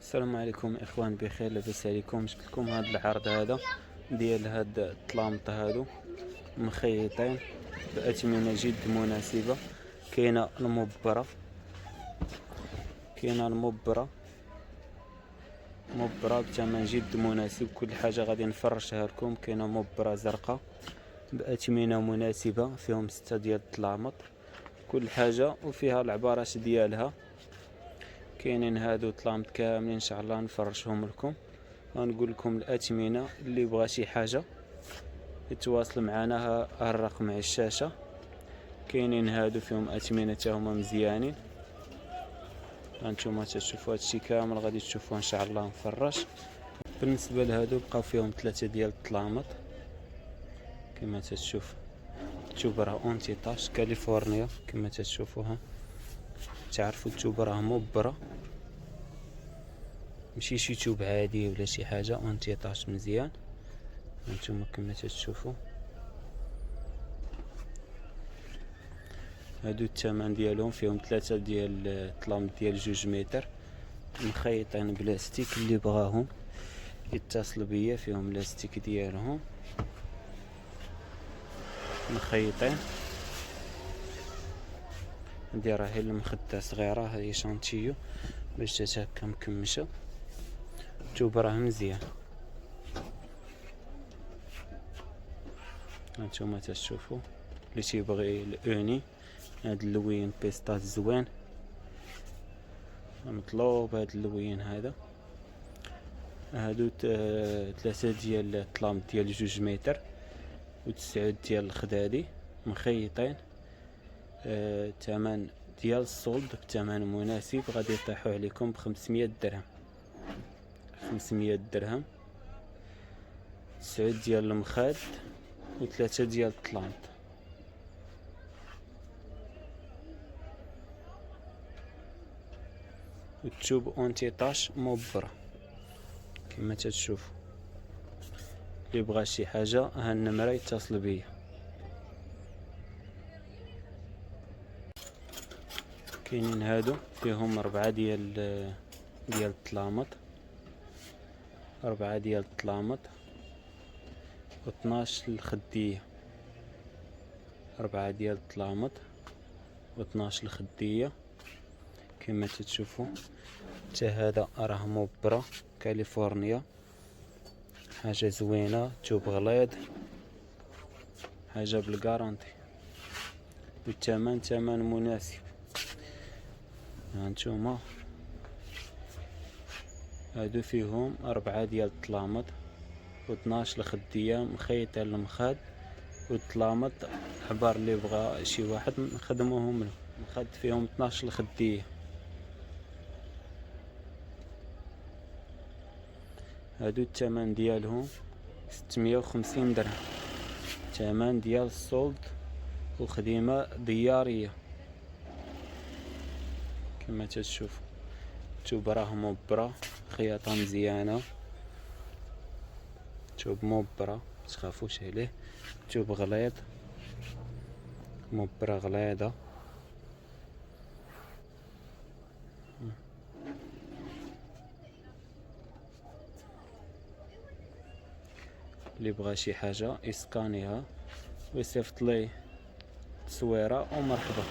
السلام عليكم اخوان، بخير؟ لاباس عليكم؟ جبت لكم هذا العرض هذا ديال هاد الطلامط هادو مخيطين باثمنه جد مناسبه. كاينه المبره، مبره بثمن جد مناسب. كل حاجه غادي نفرشها لكم. كاينه مبره زرقاء باثمنه مناسبه، فيهم 6 ديال الطلامط كل حاجه وفيها العبارات ديالها. كاينين هادو طلامط كاملين ان شاء الله نفرشهم لكم ونقول لكم الاثمنه. اللي بغى شي حاجه يتواصل معنا، الرقم على الشاشه. كاينين هادو فيهم اثمنه حتى هما مزيانين. هانتوما تشوفوا هادشي كامل غادي تشوفوه ان شاء الله مفرش. بالنسبه لهادو بقاو فيهم 3 ديال الطلامط كما تشوف. التوبه اونتي طاش كاليفورنيا كما تشوفوها. تعرفوا التوبه راه مبره، ماشي شي توب عادي ولا شي حاجه، اونتي طاش مزيان. هانتوما كما تشوفوا. هادو الثمن ديالهم فيهم 3 ديال الطلامط ديال 2 متر مخيطين بلاستيك. اللي بغاهم يتصل بيا، فيهم لاستيك ديالهم مخيطين. هادي راهي المخده صغيره، هادي شانتيو باش جات هكا مكمشه. التوب راه مزيان. هانتوما تشوفوا اللي تيبغي الاوني، هاد اللوين بيستاش زوين مطلوب. هاد اللوين هذا، هادو 3 ديال الطلامط ديال 2 متر و9 ديال الخدادي مخيطين. ثمن ديال الصولد بثمن مناسب، غادي يطيحوا عليكم ب500 درهم. 500 درهم، 9 ديال المخاد و3 ديال الطلامط. والتوب اونتي طاش مبره كما تشوفوا. اللي بغى شي حاجه ها النمره يتصل بيا. كاينين هادو فيهم 4 ديال الطلامط، 4 ديال الطلامط و12 الخديه. 4 ديال الطلامط و12 الخديه كما تشوفوا. حتى هذا راه مبره كاليفورنيا، حاجه زوينه، توب غليظ، حاجه بالكارونتي، والثمن ثمن مناسب. هانتوما هادو فيهم 4 ديال الطلامط و12 الخديه مخيطين المخاد والطلامط. عبار اللي بغى شي واحد نخدموهم له. المخد فيهم 12 الخديه. هادو الثمن ديالهم 650 درهم، ثمن ديال الصولد وخدمه دياريه كما تشوفوا. التوب راه مبره، خياطه مزيانه، توب مبره متخافوش عليه. توب غليظ، مبره غليظه. اللي بغى شي حاجه يسكانيها ويصيفط لي تصويره ومرحبا.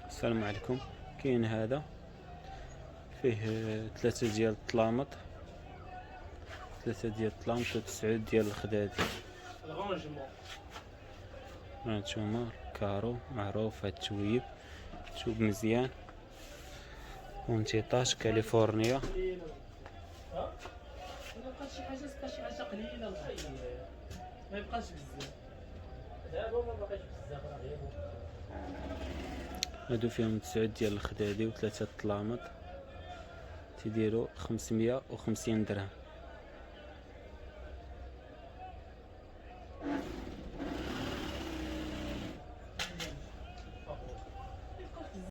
السلام عليكم. كاين هذا فيه 3 ديال الطلامط، 3 ديال الطلامط و9 ديال الخدادي. هانتوما الكارو معروف، هاد التويب توب مزيان، اونتيطاش كاليفورنيا. شي حاجه قليله ما يبقاش بزاف. دابا ما باقيش بزاف راه غير هادو فيهم 9 ديال الخدادي و3 الطلامط، تيديروا 550 درهم.